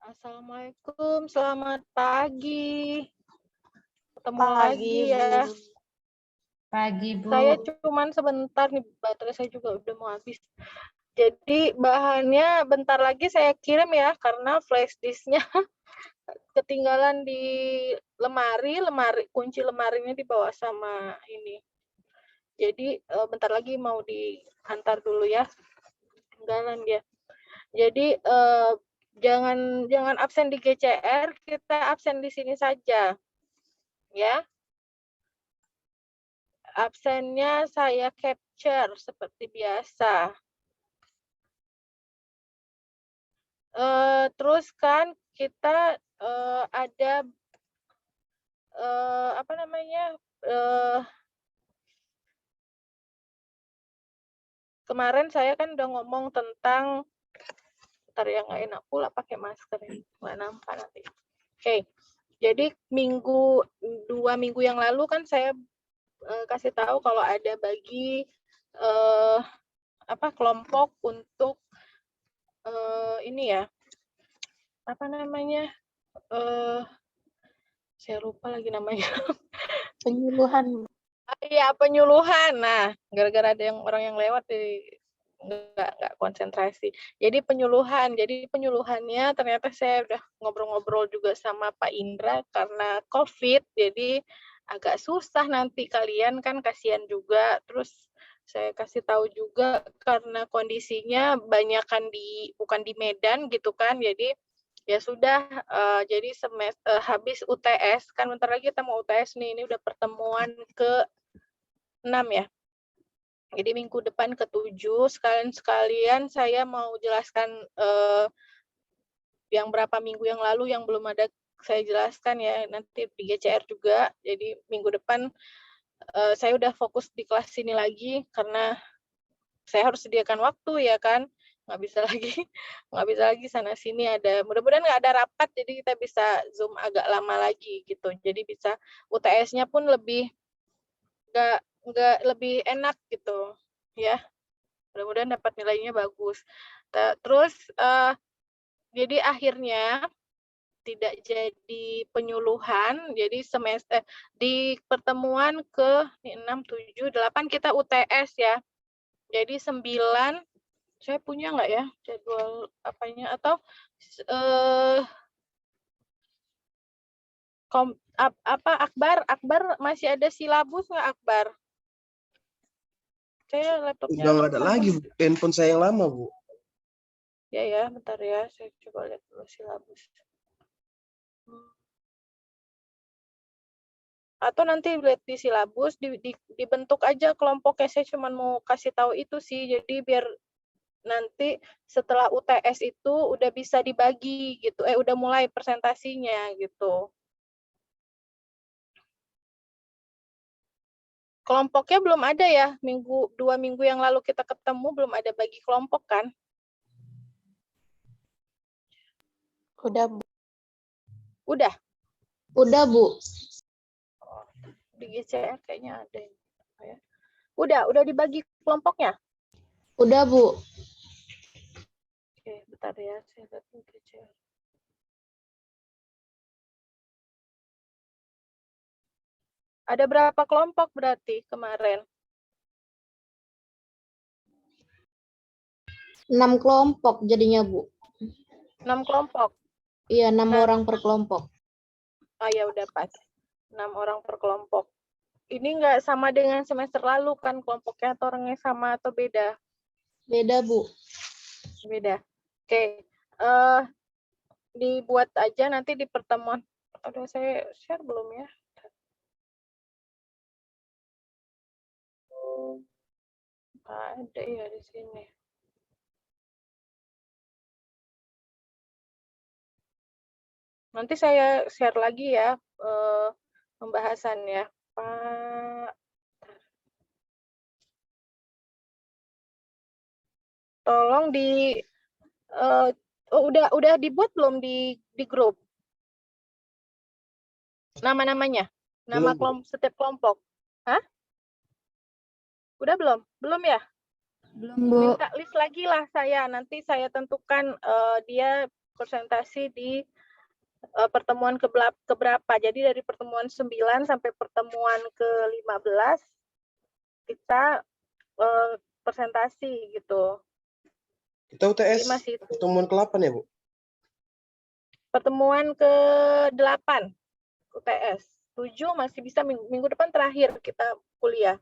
Assalamualaikum, selamat pagi. Ketemu Pagi, lagi ya. Bu. Pagi, Bu. Saya cuman sebentar nih, baterai saya juga udah mau habis. Jadi bahannya bentar lagi saya kirim ya, karena flash disknya ketinggalan di lemari, kunci lemarinya dibawa sama ini. Jadi bentar lagi mau diantar dulu ya, ketinggalan dia. Jadi jangan absen di GCR, kita absen di sini saja, ya. Absennya saya capture seperti biasa. Terus kan kita ada apa namanya? Kemarin saya kan udah ngomong tentang, bentar ya, nggak enak pula pakai masker ini, nggak nampak nanti. Oke, jadi 2 minggu yang lalu kan saya kasih tahu kalau ada bagi kelompok untuk ini ya, apa namanya? Saya lupa lagi namanya. Penyuluhan. Iya, penyuluhan. Nah, gara-gara ada orang yang lewat nggak konsentrasi. Jadi penyuluhannya ternyata saya udah ngobrol-ngobrol juga sama Pak Indra karena COVID, jadi agak susah nanti kalian kan kasihan juga. Terus saya kasih tahu juga karena kondisinya banyakan bukan di Medan gitu kan, jadi ya sudah, jadi habis UTS, kan bentar lagi kita mau UTS nih, ini udah pertemuan ke-6 ya. Jadi minggu depan ke-7, sekalian saya mau jelaskan yang berapa minggu yang lalu yang belum ada saya jelaskan ya, nanti di GCR juga. Jadi minggu depan saya udah fokus di kelas ini lagi, karena saya harus sediakan waktu ya kan. nggak bisa lagi sana sini ada, mudah-mudahan nggak ada rapat, jadi kita bisa Zoom agak lama lagi gitu, jadi bisa UTS-nya pun lebih nggak lebih enak gitu ya, mudah-mudahan dapat nilainya bagus. Terus jadi akhirnya tidak jadi penyuluhan, jadi semester di pertemuan ke 6, 7, 8 kita UTS ya, jadi 9. Saya punya nggak ya jadwal apanya, atau Akbar masih ada silabus nggak, Akbar? Saya laptopnya udah nggak ada lagi, Bu. Handphone saya yang lama, Bu. Ya, bentar ya, saya coba lihat dulu silabus. Atau nanti lihat di silabus, dibentuk aja kelompoknya. Saya cuma mau kasih tahu itu sih, jadi biar nanti setelah UTS itu udah bisa dibagi gitu, udah mulai presentasinya gitu. Kelompoknya belum ada ya, 2 minggu yang lalu kita ketemu belum ada bagi kelompok kan? Udah, Bu. Udah? Udah, Bu. Di GCR kayaknya ada ya. Udah dibagi kelompoknya? Udah, Bu. Oke, bentar ya, saya lihat di GCR. Ada berapa kelompok berarti kemarin? 6 kelompok jadinya, Bu. 6 kelompok? Iya, 6 orang per kelompok. Oh ya udah pas. 6 orang per kelompok. Ini nggak sama dengan semester lalu kan kelompoknya, atau orangnya sama atau beda? Beda, Bu. Beda. Oke. Dibuat aja nanti di pertemuan. Aduh, saya share belum ya? Nggak ada ya di sini. Nanti saya share lagi ya pembahasannya, Pak. Tolong udah dibuat belum di grup nama-namanya, nama setiap kelompok? Hah? Udah belum ya? Belum, Bu. Minta list lagi lah saya, nanti saya tentukan dia presentasi di pertemuan keberapa. Jadi dari pertemuan 9 sampai pertemuan ke-15 kita presentasi gitu. Kita Jadi UTS masih pertemuan ke-8 ya, Bu? pertemuan ke-8 UTS. 7 masih bisa minggu depan terakhir kita kuliah.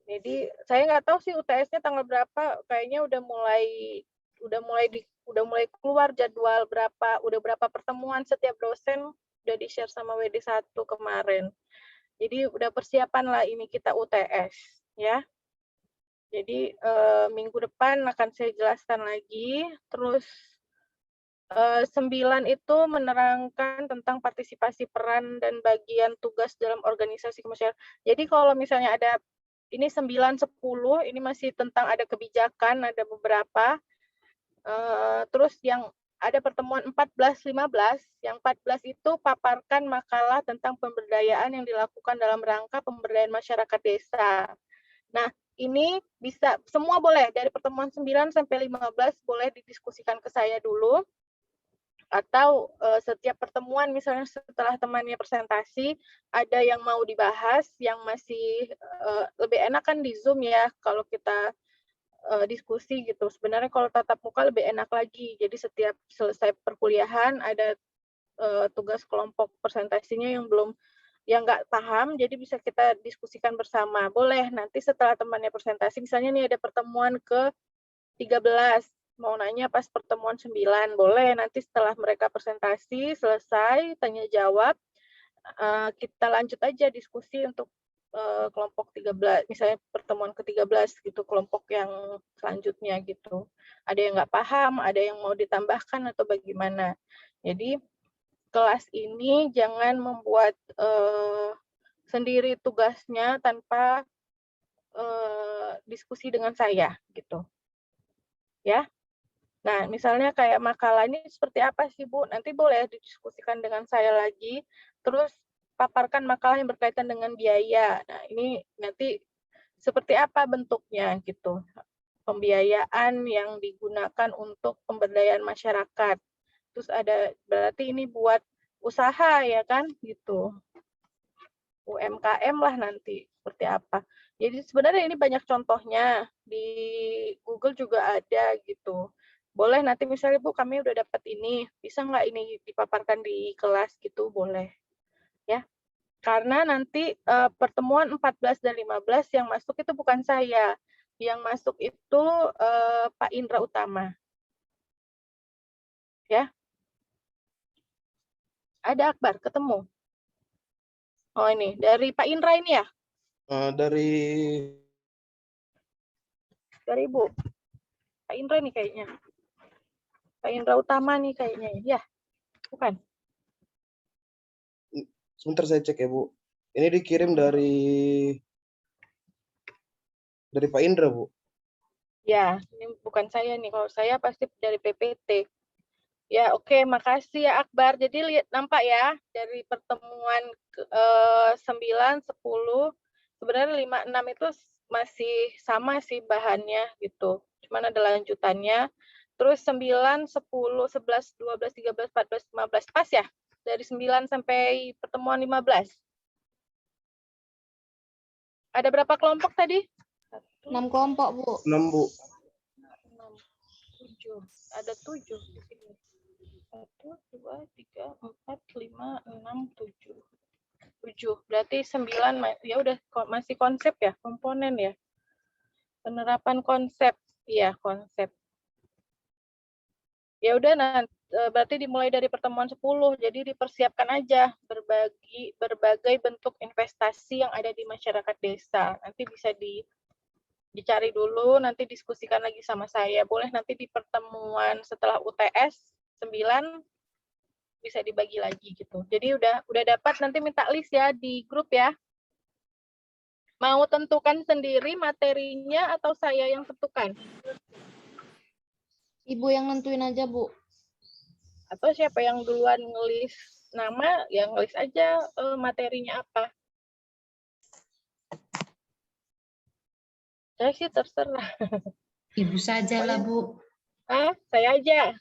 Jadi saya nggak tahu sih UTS-nya tanggal berapa, kayaknya udah mulai keluar jadwal udah berapa pertemuan setiap dosen udah di-share sama WD1 kemarin. Jadi udah persiapan lah ini kita UTS ya. Jadi minggu depan akan saya jelaskan lagi. Terus 9 itu menerangkan tentang partisipasi peran dan bagian tugas dalam organisasi kemasyarakat. Jadi kalau misalnya ada ini 9, 10, ini masih tentang ada kebijakan, ada beberapa. Terus yang ada pertemuan 14, 15, yang 14 itu paparkan makalah tentang pemberdayaan yang dilakukan dalam rangka pemberdayaan masyarakat desa. Nah, ini bisa semua boleh dari pertemuan 9 sampai 15 boleh didiskusikan ke saya dulu. Atau setiap pertemuan misalnya setelah temannya presentasi ada yang mau dibahas yang masih lebih enak kan di Zoom ya kalau kita diskusi gitu. Sebenarnya kalau tatap muka lebih enak lagi. Jadi setiap selesai perkuliahan ada tugas kelompok presentasinya yang nggak paham, jadi bisa kita diskusikan bersama. Boleh nanti setelah temannya presentasi, misalnya nih ada pertemuan ke-13, mau nanya pas pertemuan 9, boleh nanti setelah mereka presentasi, selesai, tanya jawab, kita lanjut aja diskusi untuk kelompok 13, misalnya pertemuan ke-13 gitu, kelompok yang selanjutnya gitu. Ada yang nggak paham, ada yang mau ditambahkan atau bagaimana. Jadi kelas ini jangan membuat sendiri tugasnya tanpa diskusi dengan saya gitu. Ya. Nah, misalnya kayak makalah ini seperti apa sih, Bu? Nanti boleh didiskusikan dengan saya lagi. Terus paparkan makalah yang berkaitan dengan biaya. Nah, ini nanti seperti apa bentuknya gitu. Pembiayaan yang digunakan untuk pemberdayaan masyarakat. Terus ada berarti ini buat usaha ya kan gitu. UMKM lah nanti seperti apa. Jadi sebenarnya ini banyak contohnya di Google juga ada gitu. Boleh nanti misalnya Bu kami udah dapat ini, bisa nggak ini dipaparkan di kelas gitu, boleh. Ya. Karena nanti pertemuan 14 dan 15 yang masuk itu bukan saya. Yang masuk itu Pak Indra Utama. Ya. Ada Akbar, ketemu. Oh ini, dari Pak Indra ini ya? Dari Dari Ibu. Pak Indra nih kayaknya. Pak Indra Utama nih kayaknya. Ya, bukan. sebentar saya cek ya, Bu. Ini dikirim dari Pak Indra, Bu. Ya, ini bukan saya nih. Kalau saya pasti dari PPT. Ya, oke, makasih ya Akbar. Jadi lihat nampak ya dari pertemuan 9, 10, sebenarnya 5, 6 itu masih sama sih bahannya gitu. Cuman ada lanjutannya. Terus 9, 10, 11, 12, 13, 14, 15 pas ya? Dari 9 sampai pertemuan 15. Ada berapa kelompok tadi? 6 kelompok, Bu. 6, Bu. 6, 7. Ada 7 di sini. 1, 2, 3, 4, 5, 6, 7. 7. Berarti 9 ya udah masih konsep ya, komponen ya. Penerapan konsep. Iya, konsep. Ya udah nanti berarti dimulai dari pertemuan 10. Jadi dipersiapkan aja berbagai bentuk investasi yang ada di masyarakat desa. Nanti bisa dicari dulu, nanti diskusikan lagi sama saya. Boleh nanti di pertemuan setelah UTS 9 bisa dibagi lagi gitu. Jadi udah dapat, nanti minta list ya di grup ya. Mau tentukan sendiri materinya atau saya yang tentukan? Ibu yang nentuin aja, Bu. Atau siapa yang duluan ngelis nama, yang ngelis aja materinya apa. Saya sih terserah. Ibu saja lah, Bu. Saya aja.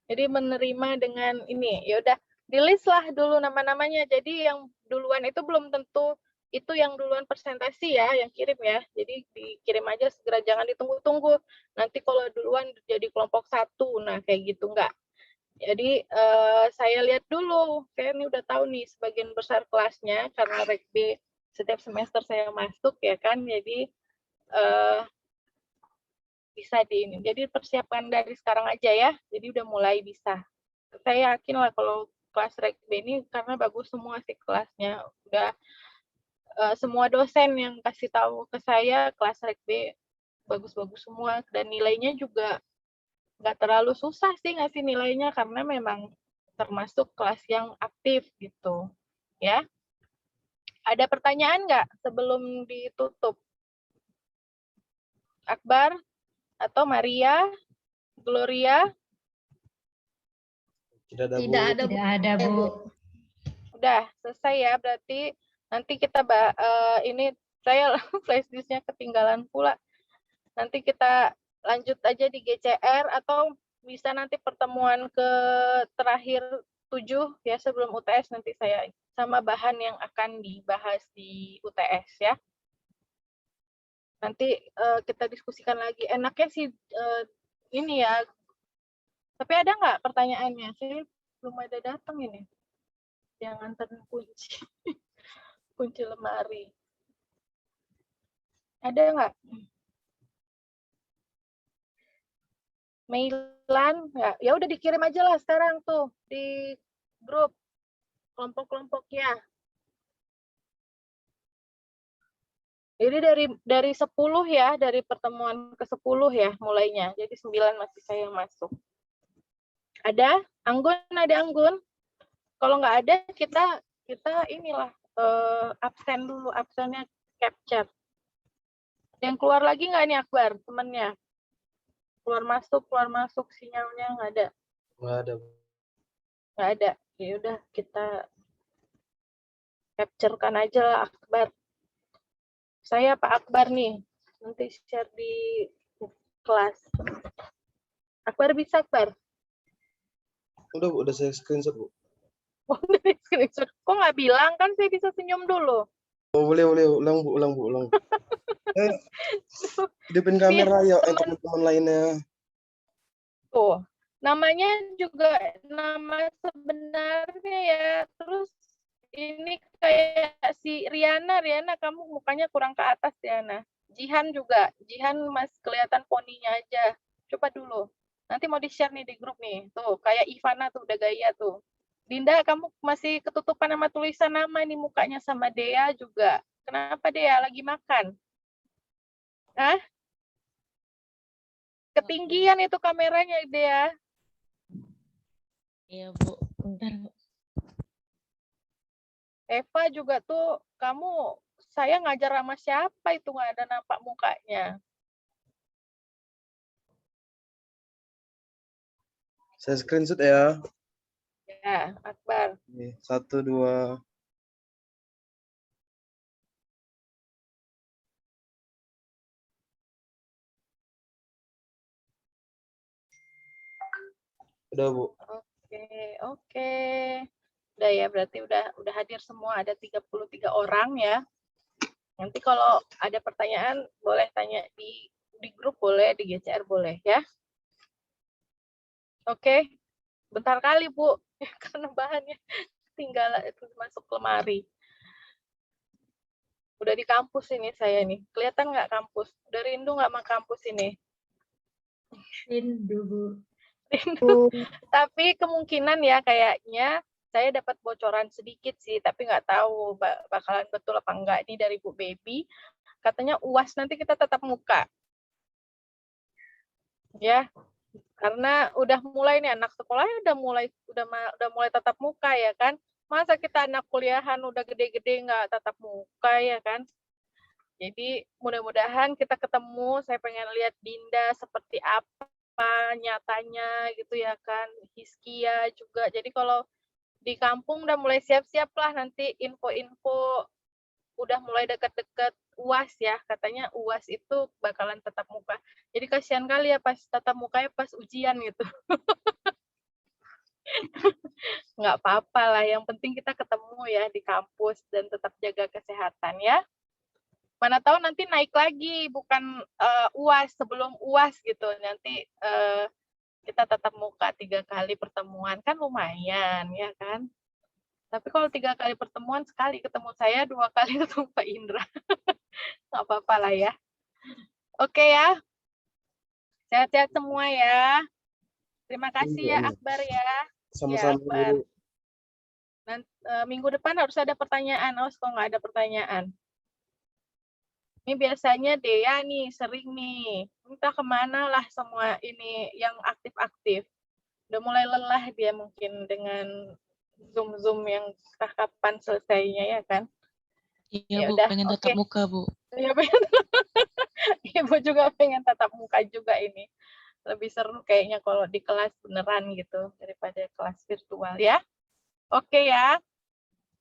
Jadi menerima dengan ini, ya udah di-list lah dulu nama-namanya. Jadi yang duluan itu belum tentu itu yang duluan presentasi ya, yang kirim ya. Jadi dikirim aja segera, jangan ditunggu-tunggu. Nanti kalau duluan jadi kelompok 1, nah kayak gitu enggak. Jadi saya lihat dulu, saya ini udah tahu nih sebagian besar kelasnya karena Rekbe setiap semester saya masuk ya kan, jadi bisa di ini. Jadi persiapkan dari sekarang aja ya. Jadi udah mulai bisa. Saya yakin lah kalau kelas Rekbe ini karena bagus semua sih kelasnya. Udah semua dosen yang kasih tahu ke saya kelas Rekbe bagus-bagus semua dan nilainya juga nggak terlalu susah sih ngasih nilainya karena memang termasuk kelas yang aktif gitu. Ya. Ada pertanyaan nggak sebelum ditutup? Akbar atau Maria, Gloria? Tidak ada, Bu. Tidak ada, Bu. Tidak ada, Bu. Udah selesai ya, berarti nanti kita ini saya flash disknya ketinggalan pula. Nanti kita lanjut aja di GCR atau bisa nanti pertemuan ke terakhir 7 ya sebelum UTS nanti saya sama bahan yang akan dibahas di UTS ya. Nanti kita diskusikan lagi. Enaknya sih ini ya. Tapi ada nggak pertanyaannya? Saya belum ada datang ini. Yang nganterin kunci. Kunci lemari. Ada nggak? Mailan nggak? Ya udah dikirim aja lah sekarang tuh di grup kelompok-kelompoknya. Jadi dari 10 ya, dari pertemuan ke-10 ya mulainya. Jadi 9 masih saya masuk. Ada? Anggun, ada Anggun? Kalau nggak ada kita inilah absen dulu, absennya capture. Yang keluar lagi nggak nih Akbar temennya? Keluar masuk sinyalnya nggak ada. Nggak ada, Bu. Nggak ada. Ya udah kita capture-kan aja lah Akbar. Saya Pak Akbar nih. Nanti share di kelas. Akbar bisa Akbar? Udah, Bu. Udah saya screenshot, Bu. Oh, dari screenshot. Kok nggak bilang kan saya bisa senyum dulu. Oh, boleh. Ulang, Bu. Ulang. Hidupin kamera ya, teman-teman lainnya. Tuh, namanya juga nama sebenarnya ya. Terus ini kayak si Riana kamu mukanya kurang ke atas Riana. Jihan juga, Jihan mas kelihatan poninya aja. Coba dulu. Nanti mau di-share nih di grup nih. Tuh, kayak Ivana tuh udah gaya tuh. Dinda, kamu masih ketutupan sama tulisan nama nih mukanya sama Dea juga. Kenapa Dea lagi makan? Hah? Ketinggian itu kameranya Dea. Iya, Bu. Bentar, Bu. Eva juga tuh, kamu, saya ngajar sama siapa itu nggak ada nampak mukanya. Saya screenshot ya. Ya, Akbar. Nih, 1, 2. Udah, Bu. Oke. Udah ya, berarti udah hadir semua, ada 33 orang ya. Nanti kalau ada pertanyaan, boleh tanya di grup, boleh, di GCR boleh ya. Oke. Bentar kali, Bu. Karena bahannya tinggal itu masuk lemari. Udah di kampus ini saya nih. Kelihatan nggak kampus? Udah rindu nggak sama kampus ini? Rindu, Bu. Rindu. Tapi kemungkinan ya kayaknya saya dapat bocoran sedikit sih, tapi nggak tahu bakalan betul apa enggak ini dari Bu Baby. Katanya UAS nanti kita tetap muka. Ya, karena udah mulai nih anak sekolahnya udah mulai tatap muka ya kan. Masa kita anak kuliahan udah gede-gede nggak tatap muka ya kan. Jadi mudah-mudahan kita ketemu, saya pengen lihat Dinda seperti apa nyatanya gitu ya kan. Hiskia juga. Jadi kalau di kampung udah mulai siap-siap lah nanti info-info udah mulai dekat-dekat UAS ya. Katanya UAS itu bakalan tatap muka. Jadi kasihan kali ya pas tatap mukanya pas ujian gitu. Nggak apa-apa lah, yang penting kita ketemu ya di kampus dan tetap jaga kesehatan ya. Mana tahu nanti naik lagi, bukan UAS, sebelum UAS gitu. Nanti kita tatap muka 3 kali pertemuan, kan lumayan ya kan. Tapi kalau 3 kali pertemuan, sekali ketemu saya, 2 kali ketemu Pak Indra. Nggak apa-apa lah ya. Oke ya, sehat-sehat semua ya. Terima kasih ya Akbar ya. Sama-sama Akbar. Bu. Minggu depan harus ada pertanyaan. Awas kalau nggak ada pertanyaan. Ini biasanya Dea nih, sering nih. Entah kemana lah semua ini yang aktif-aktif. Udah mulai lelah dia mungkin dengan Zoom yang entah kapan selesainya ya kan. Iya Ya Bu, udah, pengen oke. tatap muka Bu. Ya, Ibu juga pengen tatap muka juga ini. Lebih seru kayaknya kalau di kelas beneran gitu daripada kelas virtual ya. Oke ya.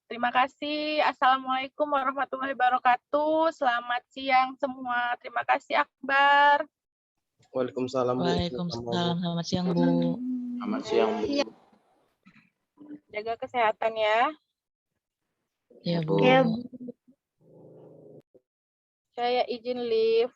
Terima kasih. Assalamualaikum warahmatullahi wabarakatuh. Selamat siang semua. Terima kasih Akbar. Waalaikumsalam Bu. Waalaikumsalam, selamat siang Bu. Selamat siang, Bu. Jaga kesehatan ya. Ya Bu. Ya, Bu. Saya izin live.